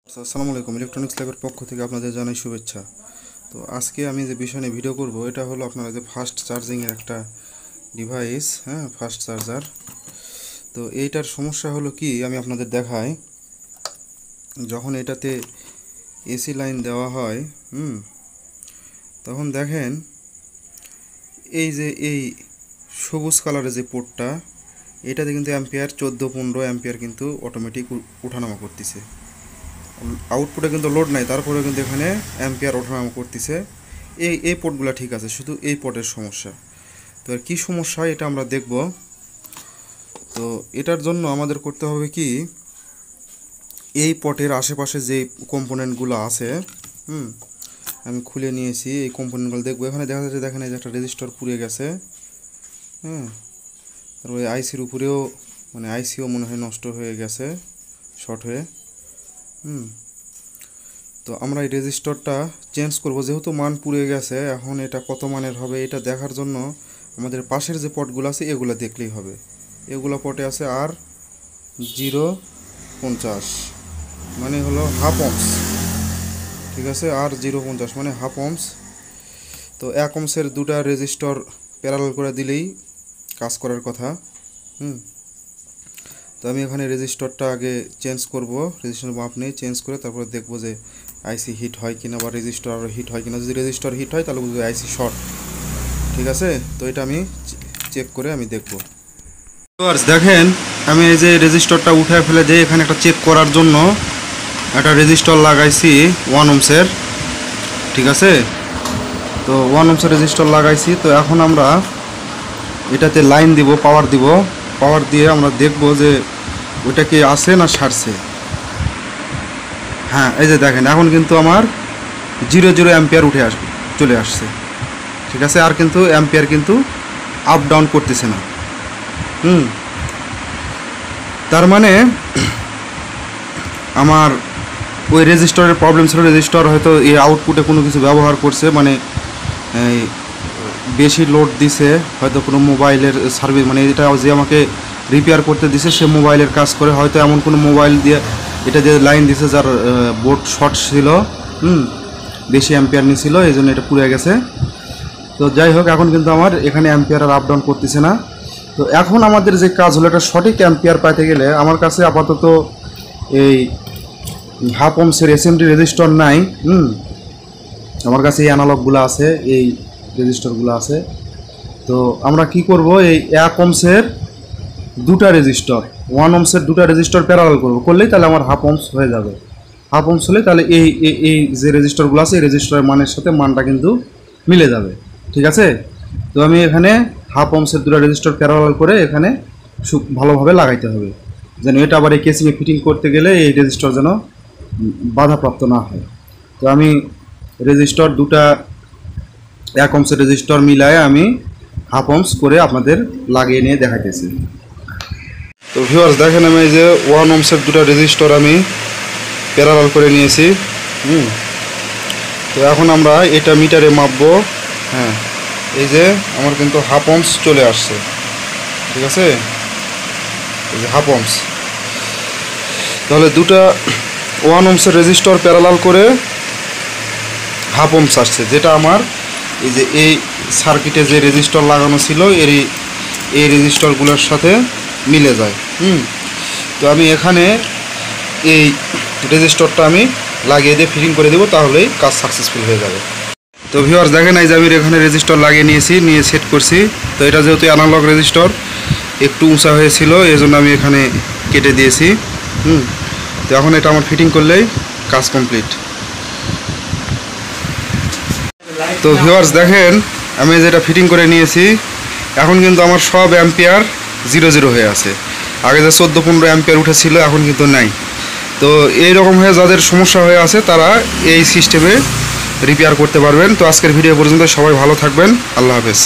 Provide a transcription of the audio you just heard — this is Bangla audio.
আসসালামু আলাইকুম। ইলেকট্রনিক্স ল্যাবের পক্ষ থেকে আপনাদের জানাই শুভেচ্ছা। তো আজকে আমি যে বিষয় নিয়ে ভিডিও করব, এটা হলো আপনারা যে ফাস্ট চার্জিংয়ের একটা ডিভাইস, হ্যাঁ, ফাস্ট চার্জার। তো এইটার সমস্যা হলো কি, আমি আপনাদের দেখাই। যখন এটাতে এসি লাইন দেওয়া হয়, তখন দেখেন এই সবুজ কালারের যে পোর্টটা, এটাতে কিন্তু অ্যাম্পিয়ার 14-15 অ্যাম্পিয়ার কিন্তু অটোমেটিক ওঠানামা করতেছে। আউটপুটে কিন্তু লোড নাই, তারপরে কিন্তু এখানে অ্যাম্পিয়ার ওঠানামা করতেছে। এই পোর্টগুলো ঠিক আছে, শুধু এই পোর্টের সমস্যা। তো আর কী সমস্যা এটা আমরা দেখব। তো এটার জন্য আমাদের করতে হবে কি, এই পোর্টের আশেপাশে যে কম্পোনেন্টগুলো আছে, আমি খুলে নিয়েছি। এই কম্পোনেন্টগুলো দেখবো। এখানে দেখা যাচ্ছে, দেখেন এই যে একটা রেজিস্টার পুড়ে গেছে, তারপরে আইসির উপরেও, মানে আইসিও মনে হয় নষ্ট হয়ে গেছে, শর্ট হয়ে। তো আমরা এই রেজিস্টারটা চেঞ্জ করব, যেহেতু মান পুড়ে গেছে। এখন এটা কত মানের হবে এটা দেখার জন্য আমাদের পাশের যে পটগুলো আছে এগুলো দেখলেই হবে। এগুলো পটে আছে আর 0.50, মানে হলো হাফ ওহমস, ঠিক আছে। আর 0.50 মানে হাফ ওহমস। তো 1 ওহমসের দুটা রেজিস্টার প্যারালাল করে দিলেই কাজ করার কথা। তো আমি এখানে রেজিস্টারটা আগে চেঞ্জ করব, রেজিস্টার মাপ নেই, চেঞ্জ করে তারপরে দেখব যে আইসি হিট হয় কিনা, বা রেজিস্টার আরও হিট হয় কিনা। যদি রেজিস্টার হিট হয় তাহলে বুঝবে আইসি শর্ট, ঠিক আছে। তো এটা আমি চেক করে আমি দেখব। দেখেন, আমি এই যে রেজিস্টারটা উঠে ফেলে দিয়ে এখানে একটা চেক করার জন্য একটা রেজিস্টার লাগাইছি 1 ওহমসের, ঠিক আছে। তো 1 ওহমসের রেজিস্টার লাগাইছি। তো এখন আমরা এটাতে লাইন দিব, পাওয়ার দিব। পাওয়ার দিয়ে আমরা দেখব যে ওইটা কি আছে না সারছে। হ্যাঁ, এই যে দেখেন, এখন কিন্তু আমার 0 অ্যাম্পিয়ার চলে আসছে, ঠিক আছে। আর কিন্তু অ্যাম্পিয়ার কিন্তু আপ ডাউন করতেছে না। তার মানে আমার ওই রেজিস্টারের প্রবলেম ছিল। রেজিস্টার হয়তো এই আউটপুটে কোনো কিছু ব্যবহার করছে, মানে বেশি লোড দিছে, হয়তো কোনো মোবাইলের সার্ভিস, মানে এটা যে আমাকে রিপেয়ার করতে দিছে সে মোবাইলের কাজ করে, হয়তো এমন কোনো মোবাইল দিয়ে এটা যে লাইন দিছে যার বোর্ড শর্ট ছিল, বেশি অ্যাম্পিয়ার নিছিল, এই জন্য এটা পুড়ে গেছে। তো যাই হোক, এখন কিন্তু আমার এখানে অ্যাম্পিয়ার আর আপ ডাউন করতেছে না। তো এখন আমাদের যে কাজ হলো, এটা সঠিক অ্যাম্পিয়ার পাইতে গেলে আমার কাছে আপাতত এই হাফ ওহমসের এসএমডি রেজিস্টার নাই। আমার কাছে এই অ্যানালগগুলো আছে, এই রেজিস্টারগুলো আছে। তো আমরা কি করব, এই 1 ওহমসের দুটা রেজিস্টার, 1 ওহমসের দুটা রেজিস্টার প্যারালাল করলেই তাহলে আমার হাফ ওহমস হয়ে যাবে। হাফ ওহমস হলে তাহলে এই যে রেজিস্টারগুলো আছে এই রেজিস্টারের মানের সাথে মানটা কিন্তু মিলে যাবে, ঠিক আছে। তো আমি এখানে হাফ ওহমসের দুটা রেজিস্টার প্যারালাল করে এখানে ভালোভাবে লাগাইতে হবে, যেন এটা আবার এই কেসিংয়ে ফিটিং করতে গেলে এই রেজিস্টার যেন বাধাপ্রাপ্ত না হয়। তো আমি রেজিস্টার দুটা 1 ওহমসের রেজিস্টার মিলায় আমি হাফ ওহমস করে আপনাদের লাগিয়ে নিয়ে দেখাইতেছি। তো ভিউয়ার্স দেখেন, আমি এই যে 1 ওহমসের দুটো রেজিস্টার আমি প্যারালাল করে নিয়েছি। তো এখন আমরা এটা মিটারে মাপবো। হ্যাঁ, এই যে আমার কিন্তু হাফ ওহমস চলে আসছে, ঠিক আছে। এই যে হাফ ওহমস, তাহলে দুটা 1 ওহমসের রেজিস্টার প্যারালাল করে হাফ ওহমস আসছে, যেটা আমার এই যে এই সার্কিটে যে রেজিস্টার লাগানো ছিল এই রেজিস্টারগুলোর সাথে মিলে যায়। তো আমি এখানে এই রেজিস্টারটা আমি লাগিয়ে দিয়ে ফিটিং করে দেবো, তাহলেই কাজ সাকসেসফুল হয়ে যাবে। তো ভিউয়ার্স দেখেন, এই যে আমি এখানে রেজিস্টার লাগিয়ে নিয়ে সেট করছি। তো এটা যেহেতু অ্যানালগ রেজিস্টার একটু উঁচা হয়েছিল, এই জন্য আমি এখানে কেটে দিয়েছি। তো এখন এটা আমার ফিটিং করলেই কাজ কমপ্লিট। তো ভিউয়ার্স দেখেন, আমি যেটা ফিটিং করে নিয়েছি, এখন কিন্তু আমার সব অ্যাম্পিয়ার 0 হয়ে আছে। আগে যে 14-15 অ্যাম্পিয়ার উঠেছিল, এখন কিন্তু নাই। তো এইরকম হয়ে যাদের সমস্যা হয়ে আছে তারা এই সিস্টেমে রিপেয়ার করতে পারবেন। তো আজকের ভিডিও পর্যন্ত, সবাই ভালো থাকবেন, আল্লাহ হাফেজ।